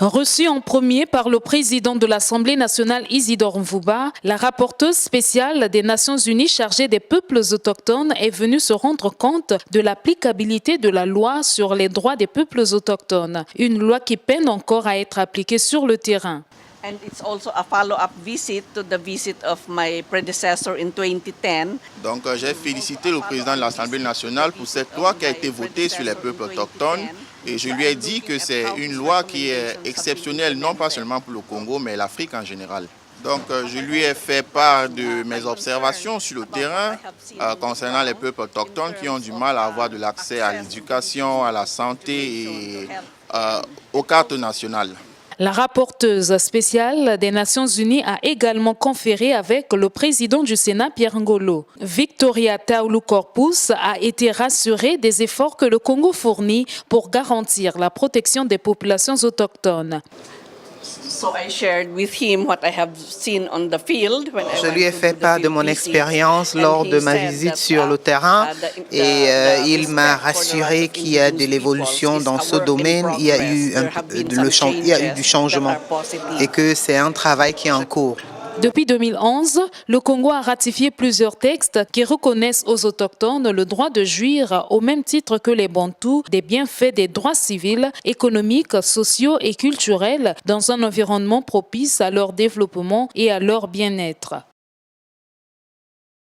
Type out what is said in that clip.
Reçue en premier par le président de l'Assemblée nationale Isidore Mvouba, la rapporteuse spéciale des Nations Unies chargée des peuples autochtones est venue se rendre compte de l'applicabilité de la loi sur les droits des peuples autochtones, une loi qui peine encore à être appliquée sur le terrain. And it's also a follow-up visit to the visit of my predecessor in 2010. Donc j'ai félicité le président de l'Assemblée nationale pour cette loi qui a été votée sur les peuples autochtones et je lui ai dit que c'est une loi qui est exceptionnelle non pas seulement pour le Congo mais l'Afrique en général. Donc je lui ai fait part de mes observations sur le terrain concernant les peuples autochtones qui ont du mal à avoir de l'accès à l'éducation, à la santé et aux cartes nationales. La rapporteuse spéciale des Nations Unies a également conféré avec le président du Sénat, Pierre Ngolo. Victoria Taulu Corpus a été rassurée des efforts que le Congo fournit pour garantir la protection des populations autochtones. Je lui ai fait part de mon expérience lors de ma visite sur le terrain et il m'a rassuré qu'il y a de l'évolution dans ce domaine, il y a eu du changement et que c'est un travail qui est en cours. Depuis 2011, le Congo a ratifié plusieurs textes qui reconnaissent aux autochtones le droit de jouir, au même titre que les Bantous, des bienfaits des droits civils, économiques, sociaux et culturels dans un environnement propice à leur développement et à leur bien-être.